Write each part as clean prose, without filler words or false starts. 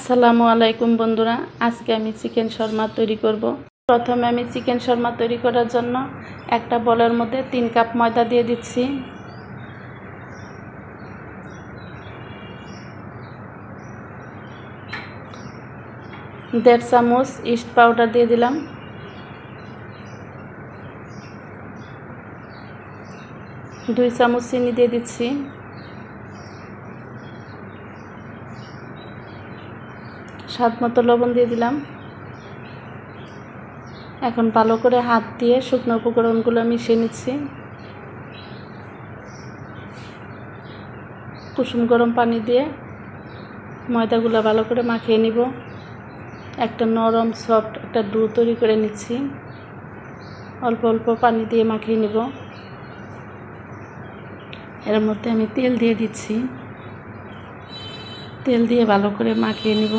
আসসালামু আলাইকুম বন্ধুরা, আজকে আমি চিকেন শর্মা তৈরি করব। প্রথমে আমি চিকেন শর্মা তৈরি করার জন্য একটা বলের মধ্যে 3 কাপ ময়দা দিয়ে দিচ্ছি। দেড় চামচ ইস্ট পাউডার দিয়ে দিলাম। দুই চামচ চিনি দিয়ে দিচ্ছি। স্বাদ মতো লবণ দিয়ে দিলাম। এখন ভালো করে হাত দিয়ে শুকনো উপকরণগুলো মিশিয়ে নিচ্ছি। কুসুম গরম পানি দিয়ে ময়দাগুলো ভালো করে মাখিয়ে নিব। একটা নরম সফট একটা ডো তৈরি করে নিচ্ছি। অল্প অল্প পানি দিয়ে মাখিয়ে নিব। এর মধ্যে আমি তেল দিয়ে দিচ্ছি। তেল দিয়ে ভালো করে মাখিয়ে নিব।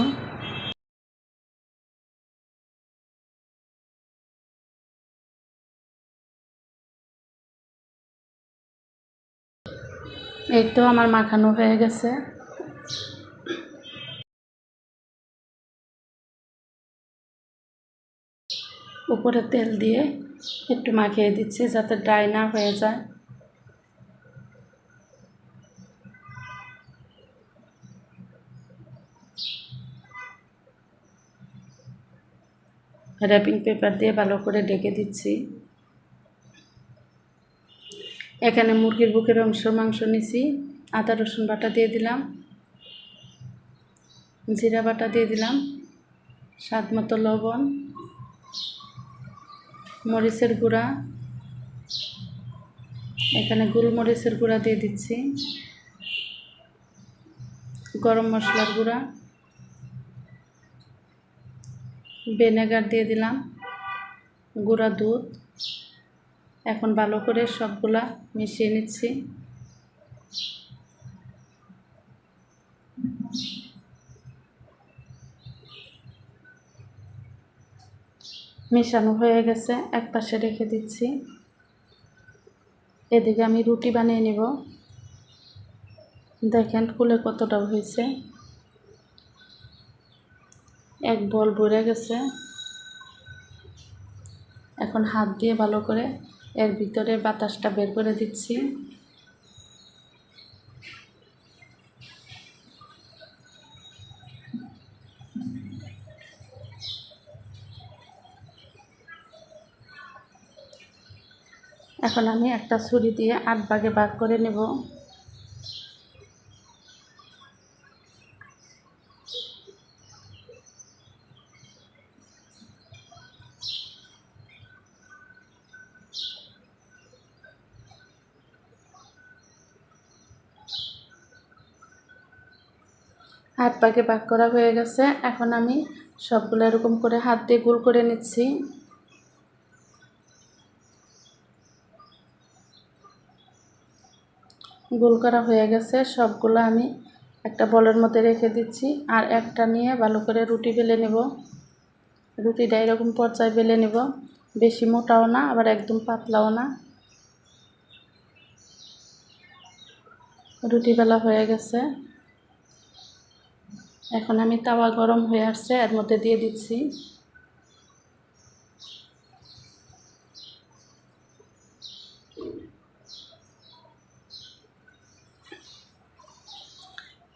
এই তো আমার মাখানো হয়ে গেছে। উপরে তেল দিয়ে একটু মাখিয়ে দিচ্ছি যাতে ড্রাই না হয়ে যায়। র্যাপিং পেপার দিয়ে ভালো করে ঢেকে দিচ্ছি। এখানে মুরগির বুকের মাংস নিছি। আদা রসুন বাটা দিয়ে দিলাম, জিরা বাটা দিয়ে দিলাম, স্বাদ মতো লবণ, মরিচের গুঁড়া, এখানে গোলমরিচের গুঁড়া দিয়ে দিচ্ছি, গরম মশলার গুঁড়া, ভিনেগার দিয়ে দিলাম, গুঁড়া দুধ। এখন ভালো করে সবগুলা মিশিয়ে নিচ্ছি। মেশানো হয়ে গেছে, এক পাশে রেখে দিচ্ছি। এদিকে আমি রুটি বানিয়ে নেব। দেখেন ফুলে কতটা হয়েছে, এক বল ভরে গেছে। এখন হাত দিয়ে ভালো করে এর ভিতরে বাতাসটা বের করে দিচ্ছি। এখন আমি একটা ছুরি দিয়ে 8 ভাগে ভাগ করে নেব। হাত ভাগে ভাগ করা হয়ে গেছে। এখন আমি সবগুলো এরকম করে হাত দিয়ে গোল করে নিচ্ছি। গোল করা হয়ে গেছে, সবগুলো আমি একটা বলের মধ্যে রেখে দিচ্ছি। আর একটা নিয়ে ভালো করে রুটি বেলে নেব। রুটিটা এরকম পর্যায়ে বেলে নেব, বেশি মোটাও না আবার একদম পাতলাও না। রুটি বেলা হয়ে গেছে। এখন আমি তাওয়া গরম হয়ে আসছে, এর মধ্যে দিয়ে দিচ্ছি।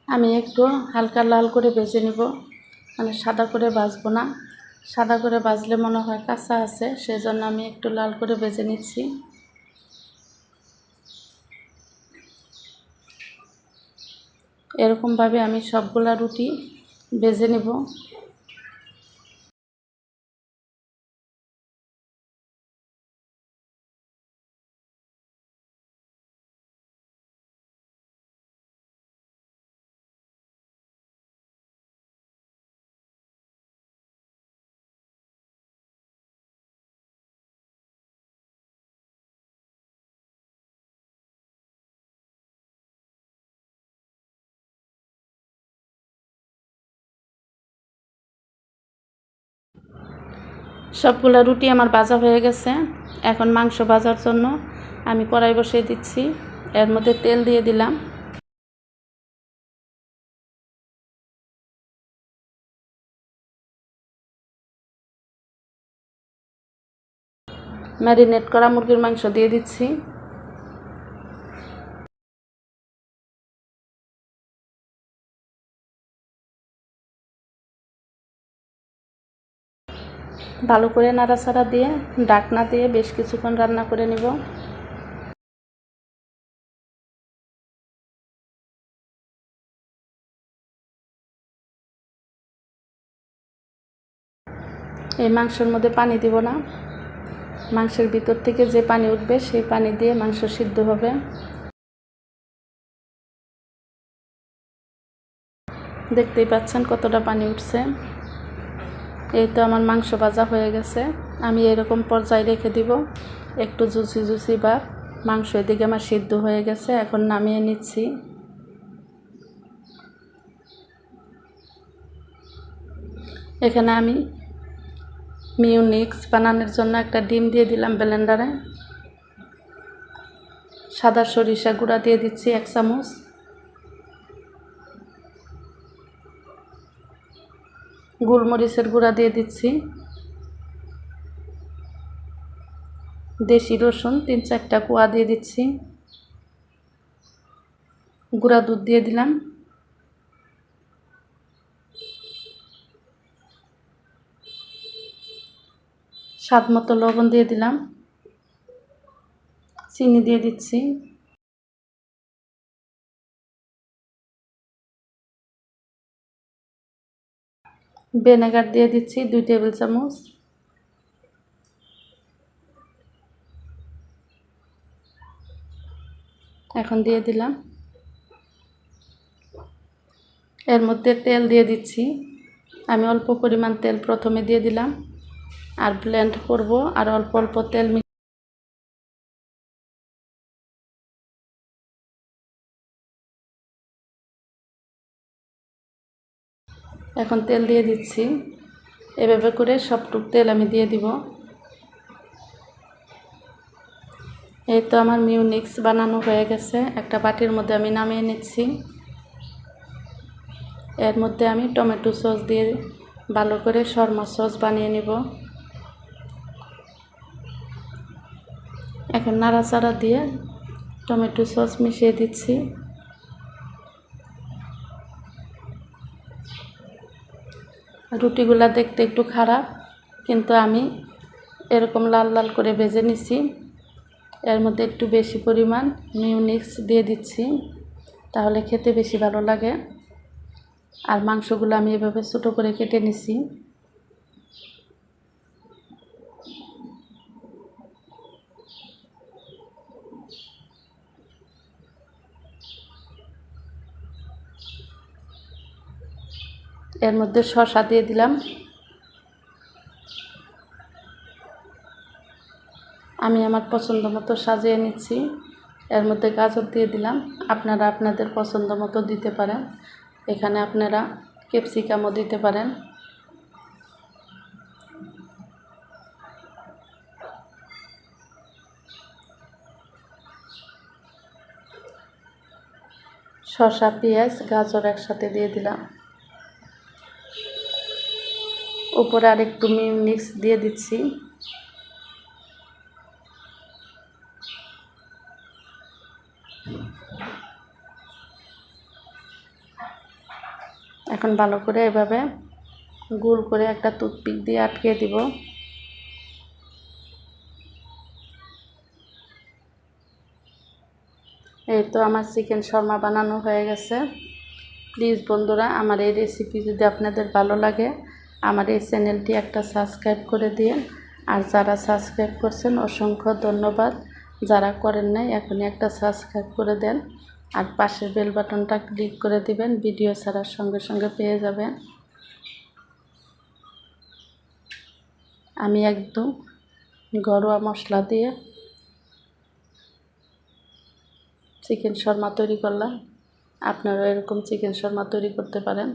আমি একটু হালকা লাল করে ভেজে নিব, মানে সাদা করে ভাজবো না। সাদা করে ভাজলে মনে হয় কাঁচা আছে, সেজন্য আমি একটু লাল করে ভেজে নিচ্ছি। এরকমভাবে আমি সবগুলা রুটি ভেজে নেব। সবগুলা রুটি আমার ভাজা হয়ে গেছে। এখন মাংস ভাজার জন্য আমি কড়াই বসিয়ে দিচ্ছি। এর মধ্যে তেল দিয়ে দিলাম। ম্যারিনেট করা মুরগির মাংস দিয়ে দিচ্ছি। ভালো করে নাড়াচাড়া দিয়ে ঢাকনা দিয়ে বেশ কিছুক্ষণ রান্না করে নিব। এই মাংসের মধ্যে পানি দিব না, মাংসের ভিতর থেকে যে পানি উঠবে সেই পানি দিয়ে মাংস সিদ্ধ হবে। দেখতেই পাচ্ছেন কতটা পানি উঠছে। এই তো আমার মাংস ভাজা হয়ে গেছে। আমি এরকম পর্যায়ে রেখে দিব, একটু জুসি জুসি বা মাংস এদিকে আমার সিদ্ধ হয়ে গেছে। এখন নামিয়ে নিচ্ছি। এখানে আমি মিউনিক্স বানানোর জন্য একটা ডিম দিয়ে দিলাম ব্লেন্ডারে। সাদা সরিষা গুঁড়া দিয়ে দিচ্ছি 1 চামচ। গোলমরিচের গুঁড়া দিয়ে দিচ্ছি। দেশি রসুন 3-4টা কোয়া দিয়ে দিচ্ছি। গুঁড়া দুধ দিয়ে দিলাম। স্বাদ মতো লবণ দিয়ে দিলাম। চিনি দিয়ে দিচ্ছি। ভিনেগার দিয়ে দিচ্ছি 2 টেবিল চামচ। এখন দিয়ে দিলাম। এর মধ্যে তেল দিয়ে দিচ্ছি। আমি অল্প পরিমাণ তেল প্রথমে দিয়ে দিলাম, আর ব্লেন্ড করব, আর অল্প অল্প তেল এখন তেল দিয়ে দিচ্ছি। এভাবে করে সবটুক তেল আমি দিয়ে দিব। এই তো আমার মিউনিক্স বানানো হয়ে গেছে। একটা বাটির মধ্যে আমি নামিয়ে নিচ্ছি। এর মধ্যে আমি টমেটো সস দিয়ে ভালো করে শর্মা সস বানিয়ে নিব। এখন নাড়াচাড়া দিয়ে টমেটো সস মিশিয়ে দিচ্ছি। রুটিগুলা দেখতে একটু খারাপ, কিন্তু আমি এরকম লাল লাল করে ভেজে নিছি। এর মধ্যে একটু বেশি পরিমাণ মিউনিক্স দিয়ে দিচ্ছি, তাহলে খেতে বেশি ভালো লাগে। আর মাংসগুলো আমি এভাবে ছোটো করে কেটে নিছি। এর মধ্যে শসা দিয়ে দিলাম। আমি আমার পছন্দ মতো সাজিয়ে নিচ্ছি। এর মধ্যে গাজর দিয়ে দিলাম। আপনারা আপনাদের পছন্দ মতো দিতে পারেন। এখানে আপনারা ক্যাপসিকামও দিতে পারেন। শসা, পেঁয়াজ, গাজর একসাথে দিয়ে দিলাম। উপরে আরেকটু মিউনিক্স দিয়ে দিচ্ছি। এখন ভালো করে এভাবে গোল করে একটা টুথপিক দিয়ে আটকে দিব। এই তো আমার চিকেন শর্মা বানানো হয়ে গেছে। প্লিজ বন্ধুরা, আমার এই রেসিপি যদি আপনাদের ভালো লাগে, আমার এই চ্যানেলটি একটা সাবস্ক্রাইব করে দিন। আর যারা সাবস্ক্রাইব করছেন অসংখ্য ধন্যবাদ। যারা করেন নাই এখনই একটা সাবস্ক্রাইব করে দেন, আর পাশের বেল বাটনটা ক্লিক করে দিবেন। ভিডিও ছাড়ার সঙ্গে সঙ্গে পেয়ে যাবেন। আমি একদম ঘরোয়া মশলা দিয়ে চিকেন শর্মা তৈরি করলাম। আপনারা এরকম চিকেন শর্মা তৈরি করতে পারেন।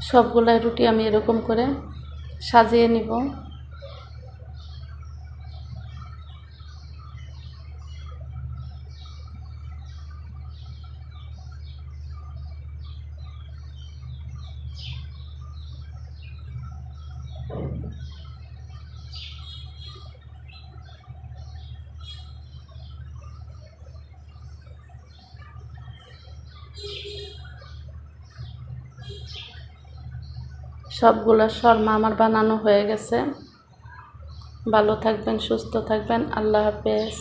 সবগুলাই রুটি আমি এরকম করে সাজিয়ে নিব। সবগুলো শর্মা আমার বানানো হয়ে গেছে। ভালো থাকবেন, সুস্থ থাকবেন। আল্লাহ হাফেজ।